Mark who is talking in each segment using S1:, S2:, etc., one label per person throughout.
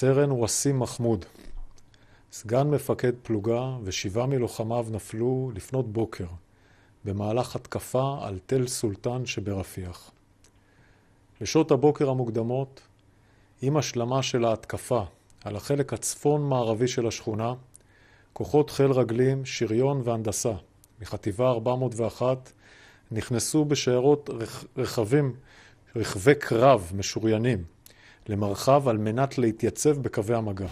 S1: סרן וסים מחמוד, סגן מפקד פלוגה ו7 מלוחמיו נפלו לפנות בוקר במהלך התקפה על תל סולטן שברפיח. בשעות הבוקר המוקדמות, עם השלמה של ההתקפה על החלק הצפון-מערבי של השכונה, כוחות חיל רגלים, שריון והנדסה מחטיבה 401 נכנסו בשיירות רכבי קרב משוריינים למרחב על מנת להתייצב בקווי המגע.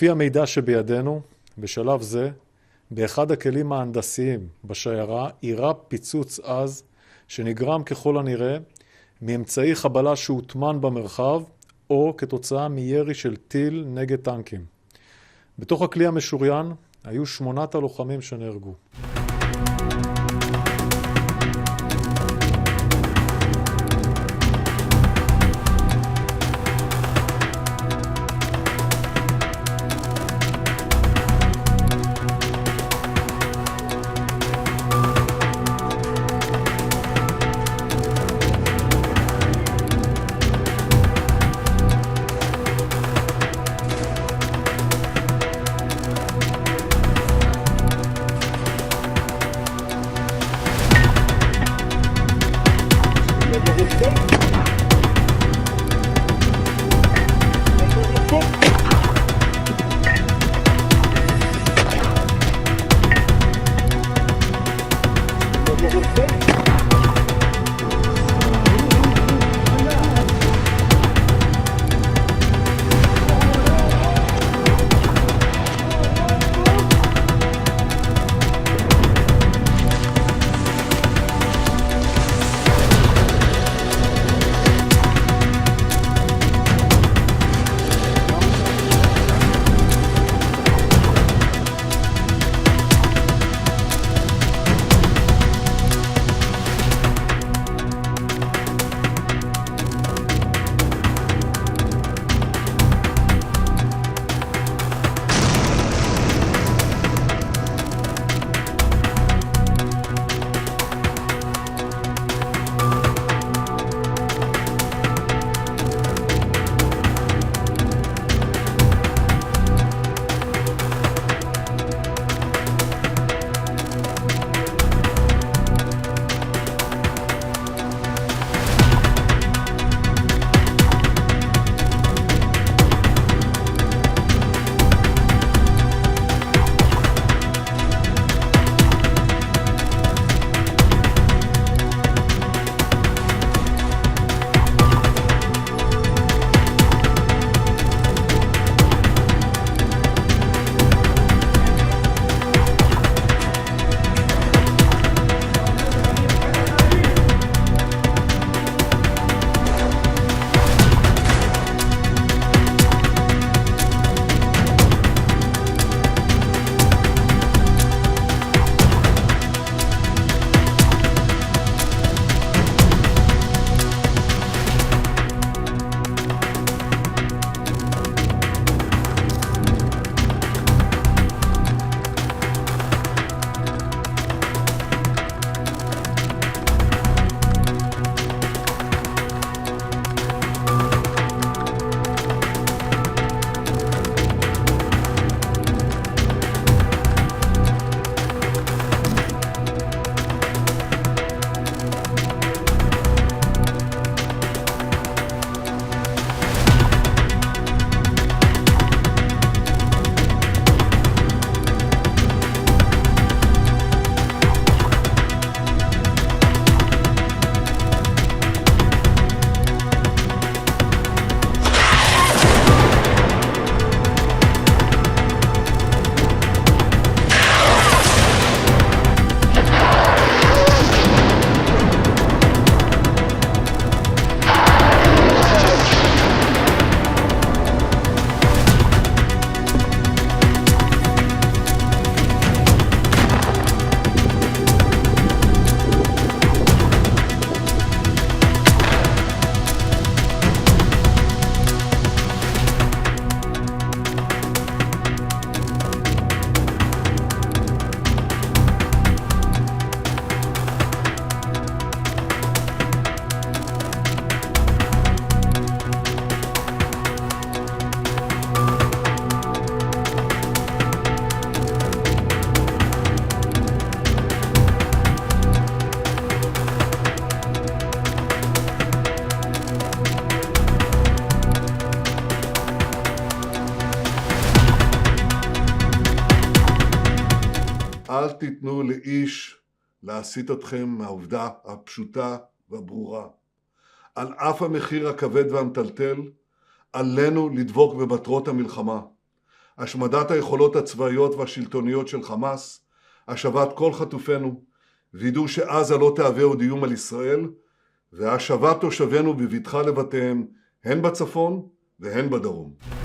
S1: לפי המידע שבידינו, בשלב זה, באחד הכלים ההנדסיים בשיירה אירע פיצוץ עז שנגרם ככל הנראה מאמצעי חבלה שהוטמן במרחב או כתוצאה מירי של טיל נגד טנקים. בתוך הכלי המשוריין היו 8 הלוחמים שנהרגו.
S2: אל תיתנו לאיש להסיט אתכם מהעובדה הפשוטה והברורה. על אף המחיר הכבד והמטלטל, עלינו לדבוק במטרות המלחמה. השמדת היכולות הצבאיות והשלטוניות של חמאס, השבת כל חטופינו, וידאו שעזה לא תהווה עוד איום על ישראל, והשבת תושבינו בבטחה לבתיהם, הן בצפון והן בדרום.